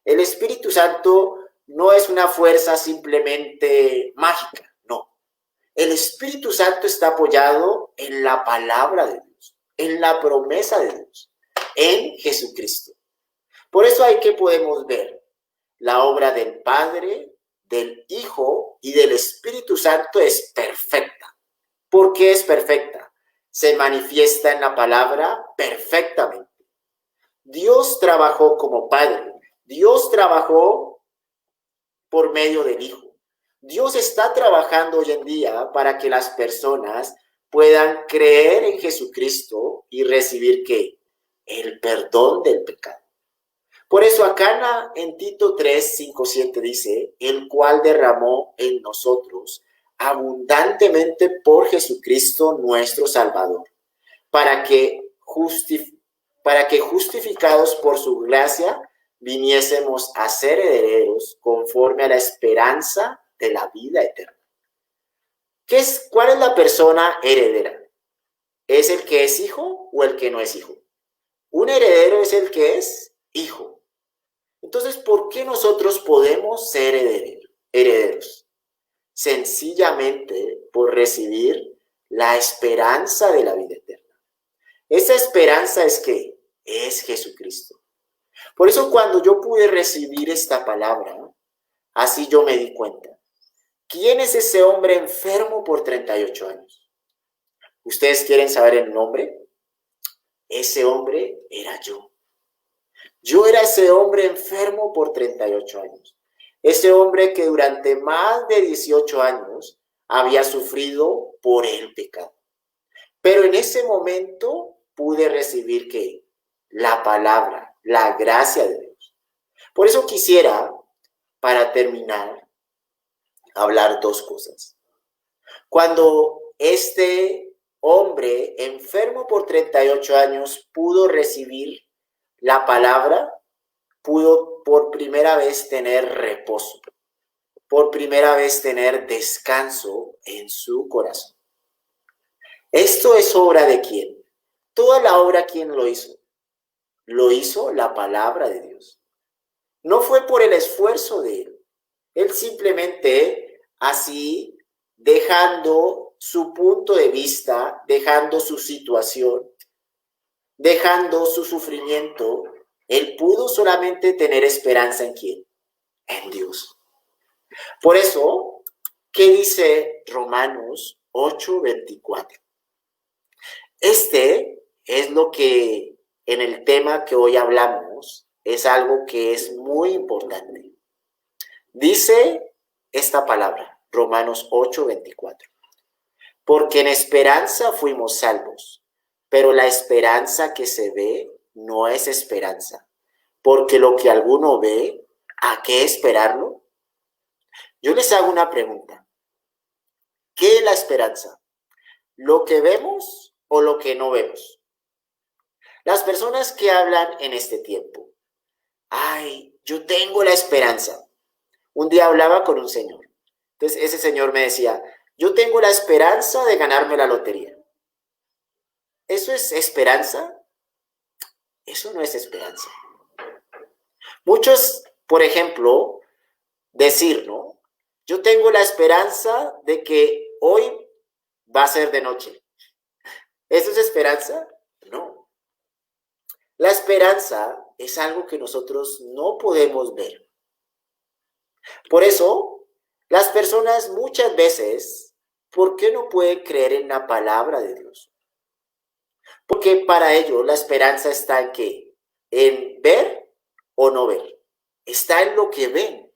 El Espíritu Santo no es una fuerza simplemente mágica, no. El Espíritu Santo está apoyado en la palabra de Dios, en la promesa de Dios, en Jesucristo. Por eso hay que podemos ver la obra del Padre, del Hijo y del Espíritu Santo es perfecta. ¿Por qué es perfecta? Se manifiesta en la palabra perfectamente. Dios trabajó como Padre. Dios trabajó por medio del Hijo. Dios está trabajando hoy en día para que las personas puedan creer en Jesucristo y recibir ¿qué? El perdón del pecado. Por eso acá en Tito 3, 5, 7 dice, el cual derramó en nosotros abundantemente por Jesucristo nuestro Salvador, para que justificados por su gracia viniésemos a ser herederos conforme a la esperanza de la vida eterna. ¿Cuál es la persona heredera? ¿Es el que es hijo o el que no es hijo? Un heredero es el que es hijo. Entonces, ¿por qué nosotros podemos ser herederos? Sencillamente por recibir la esperanza de la vida eterna. Esa esperanza es ¿qué? Es Jesucristo. Por eso cuando yo pude recibir esta palabra, así yo me di cuenta. ¿Quién es ese hombre enfermo por 38 años? ¿Ustedes quieren saber el nombre? Ese hombre era yo. Yo era ese hombre enfermo por 38 años. Ese hombre que durante más de 18 años había sufrido por el pecado. Pero en ese momento pude recibir ¿qué? La palabra, la gracia de Dios. Por eso quisiera, para terminar, hablar dos cosas. Cuando este hombre enfermo por 38 años pudo recibir la palabra, pudo por primera vez tener reposo, por primera vez tener descanso en su corazón. ¿Esto es obra de quién? Toda la obra, ¿quién lo hizo? Lo hizo la palabra de Dios. No fue por el esfuerzo de él. Él simplemente así, dejando su punto de vista, dejando su situación, dejando su sufrimiento, él pudo solamente tener esperanza ¿en quién? En Dios. Por eso, ¿qué dice Romanos 8:24? Este es lo que en el tema que hoy hablamos es algo que es muy importante. Dice esta palabra, Romanos 8:24. Porque en esperanza fuimos salvos, pero la esperanza que se ve no es esperanza, porque lo que alguno ve, ¿a qué esperarlo? Yo les hago una pregunta. ¿Qué es la esperanza? ¿Lo que vemos o lo que no vemos? Las personas que hablan en este tiempo, ay, yo tengo la esperanza. Un día hablaba con un señor. Entonces ese señor me decía, yo tengo la esperanza de ganarme la lotería. ¿Eso es esperanza? Eso no es esperanza. Muchos, por ejemplo, decir, ¿no? Yo tengo la esperanza de que hoy va a ser de noche. ¿Eso es esperanza? No. La esperanza es algo que nosotros no podemos ver. Por eso, las personas muchas veces, ¿por qué no pueden creer en la palabra de Dios? Porque para ellos la esperanza está en ¿qué? En ver o no ver. Está en lo que ven,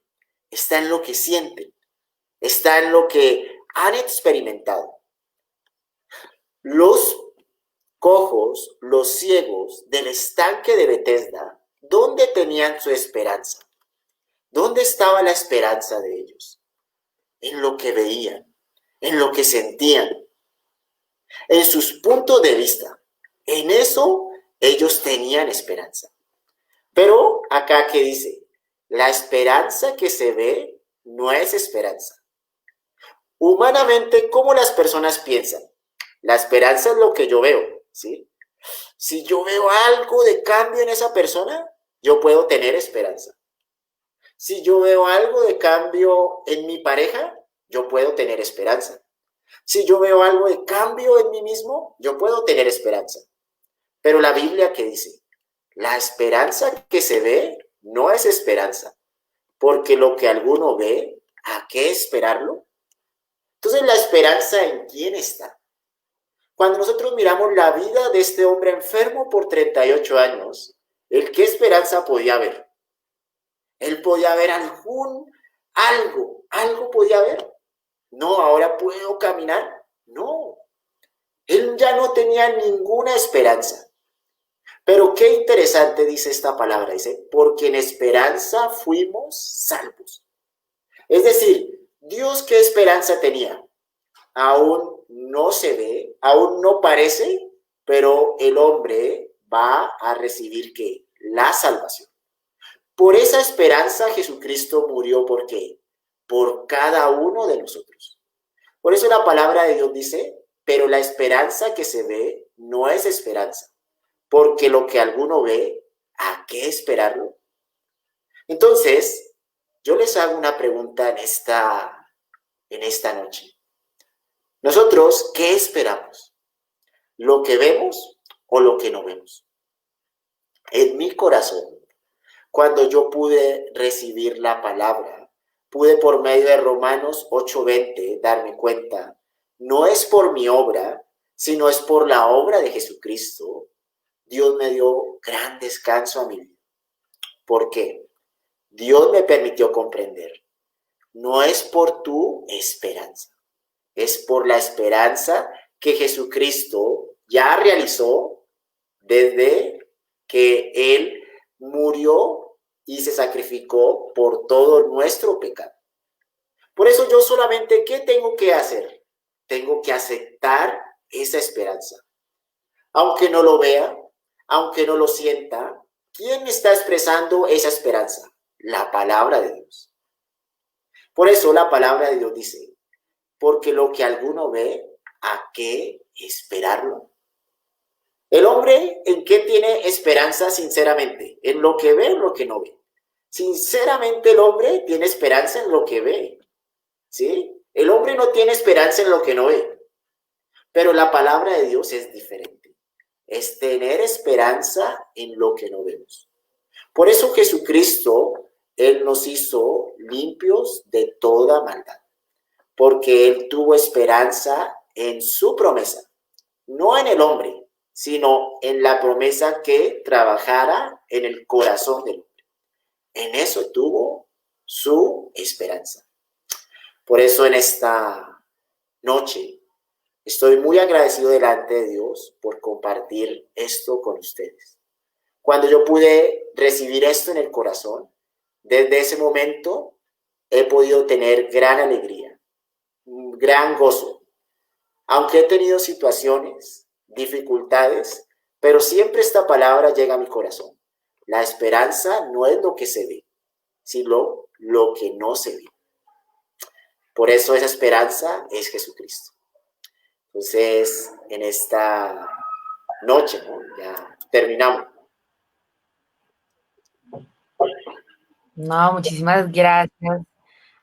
está en lo que sienten, está en lo que han experimentado. Los cojos, los ciegos del estanque de Betesda, ¿dónde tenían su esperanza? ¿Dónde estaba la esperanza de ellos? En lo que veían, en lo que sentían, en sus puntos de vista. En eso ellos tenían esperanza. Pero acá que dice, la esperanza que se ve no es esperanza. Humanamente, ¿cómo las personas piensan? La esperanza es lo que yo veo, ¿sí? Si yo veo algo de cambio en esa persona, yo puedo tener esperanza. Si yo veo algo de cambio en mi pareja, yo puedo tener esperanza. Si yo veo algo de cambio en mí mismo, yo puedo tener esperanza. Pero la Biblia, ¿qué dice? La esperanza que se ve no es esperanza, porque lo que alguno ve, ¿a qué esperarlo? Entonces, ¿la esperanza en quién está? Cuando nosotros miramos la vida de este hombre enfermo por 38 años, ¿el qué esperanza podía haber? Él podía ver algo podía ver. No, ahora puedo caminar. No, él ya no tenía ninguna esperanza. Pero qué interesante dice esta palabra, dice, porque en esperanza fuimos salvos. Es decir, Dios qué esperanza tenía. Aún no se ve, aún no parece, pero el hombre va a recibir ¿qué? La salvación. Por esa esperanza Jesucristo murió, ¿por qué? Por cada uno de nosotros. Por eso la palabra de Dios dice, pero la esperanza que se ve no es esperanza, porque lo que alguno ve, ¿a qué esperarlo? Entonces, yo les hago una pregunta en esta noche. Nosotros, ¿qué esperamos? ¿Lo que vemos o lo que no vemos? En mi corazón, cuando yo pude recibir la palabra, pude por medio de Romanos 8:20 darme cuenta, no es por mi obra, sino es por la obra de Jesucristo. Dios me dio gran descanso a mi vida. ¿Por qué? Dios me permitió comprender. No es por tu esperanza, es por la esperanza que Jesucristo ya realizó desde que Él murió y se sacrificó por todo nuestro pecado. Por eso yo solamente, ¿qué tengo que hacer? Tengo que aceptar esa esperanza. Aunque no lo vea, aunque no lo sienta, ¿quién está expresando esa esperanza? La palabra de Dios. Por eso la palabra de Dios dice, porque lo que alguno ve, ¿a qué esperarlo? El hombre, ¿en qué tiene esperanza sinceramente? ¿En lo que ve o en lo que no ve? Sinceramente el hombre tiene esperanza en lo que ve, ¿sí? El hombre no tiene esperanza en lo que no ve, pero la palabra de Dios es diferente. Es tener esperanza en lo que no vemos. Por eso Jesucristo, Él nos hizo limpios de toda maldad, porque Él tuvo esperanza en su promesa, no en el hombre, sino en la promesa que trabajara en el corazón del hombre. En eso tuvo su esperanza. Por eso en esta noche estoy muy agradecido delante de Dios por compartir esto con ustedes. Cuando yo pude recibir esto en el corazón, desde ese momento he podido tener gran alegría, gran gozo. Aunque he tenido situaciones, dificultades, pero siempre esta palabra llega a mi corazón. La esperanza no es lo que se ve, sino lo que no se ve. Por eso esa esperanza es Jesucristo. Entonces, en esta noche, ¿no? Ya terminamos. No, muchísimas gracias,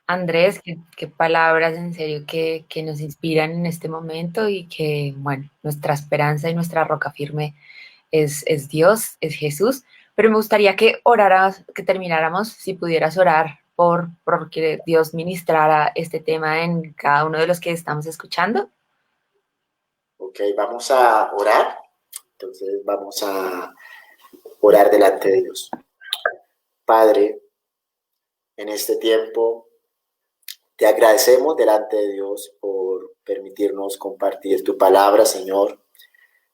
Andrés. Qué palabras en serio que nos inspiran en este momento y que, bueno, nuestra esperanza y nuestra roca firme es Dios, es Jesús. Pero me gustaría que oraras, que termináramos, si pudieras orar por que Dios ministrara este tema en cada uno de los que estamos escuchando. Ok, vamos a orar. Entonces vamos a orar delante de Dios. Padre, en este tiempo te agradecemos delante de Dios por permitirnos compartir tu palabra, Señor.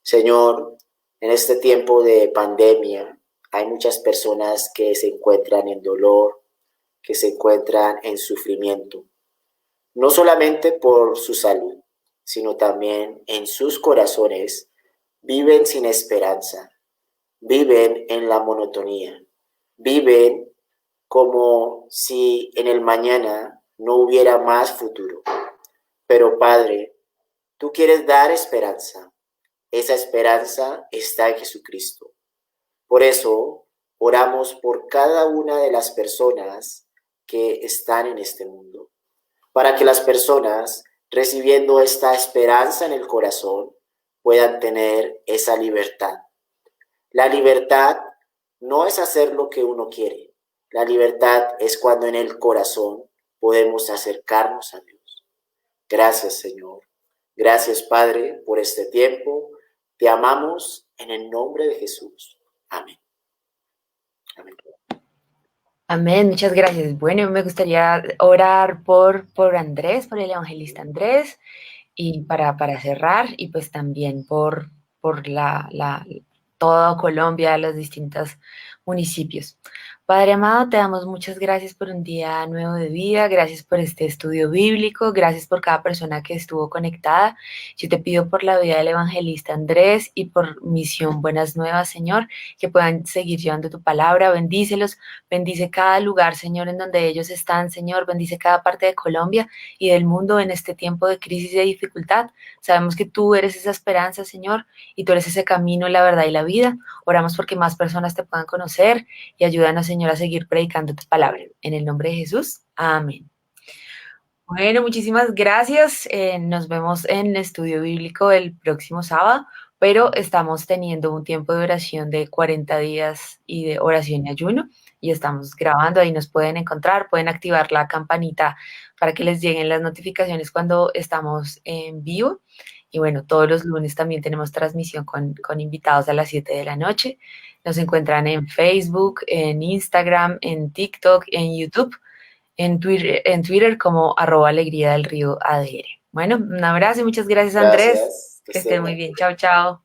Señor, en este tiempo de pandemia hay muchas personas que se encuentran en dolor, que se encuentran en sufrimiento, no solamente por su salud, sino también en sus corazones viven sin esperanza, viven en la monotonía, viven como si en el mañana no hubiera más futuro. Pero Padre, tú quieres dar esperanza. Esa esperanza está en Jesucristo. Por eso oramos por cada una de las personas que están en este mundo, para que las personas, recibiendo esta esperanza en el corazón, puedan tener esa libertad. La libertad no es hacer lo que uno quiere. La libertad es cuando en el corazón podemos acercarnos a Dios. Gracias, Señor. Gracias, Padre, por este tiempo. Te amamos en el nombre de Jesús. Amén. Amén. Amén, muchas gracias. Bueno, me gustaría orar por Andrés, por el evangelista Andrés, y para cerrar, y pues también por toda Colombia, los distintos municipios. Padre amado, te damos muchas gracias por un día nuevo de vida, gracias por este estudio bíblico, gracias por cada persona que estuvo conectada. Yo te pido por la vida del evangelista Andrés y por Misión Buenas Nuevas, Señor, que puedan seguir llevando tu palabra. Bendícelos, bendice cada lugar, Señor, en donde ellos están, Señor, bendice cada parte de Colombia y del mundo en este tiempo de crisis y de dificultad. Sabemos que tú eres esa esperanza, Señor, y tú eres ese camino, la verdad y la vida. Oramos porque más personas te puedan conocer y ayúdanos, Señor, a seguir predicando tu palabra. En el nombre de Jesús, amén. Bueno, muchísimas gracias. Nos vemos en el estudio bíblico el próximo sábado, pero estamos teniendo un tiempo de oración de 40 días y de oración y ayuno y estamos grabando, ahí nos pueden encontrar, pueden activar la campanita para que les lleguen las notificaciones cuando estamos en vivo. Y bueno, todos los lunes también tenemos transmisión con invitados a las 7 de la noche. Nos encuentran en Facebook, en Instagram, en TikTok, en YouTube, en Twitter como @alegría del río ADR. Bueno, un abrazo y muchas gracias, Andrés. Gracias. Que Que estés esté muy bien. bien. Chao, chao.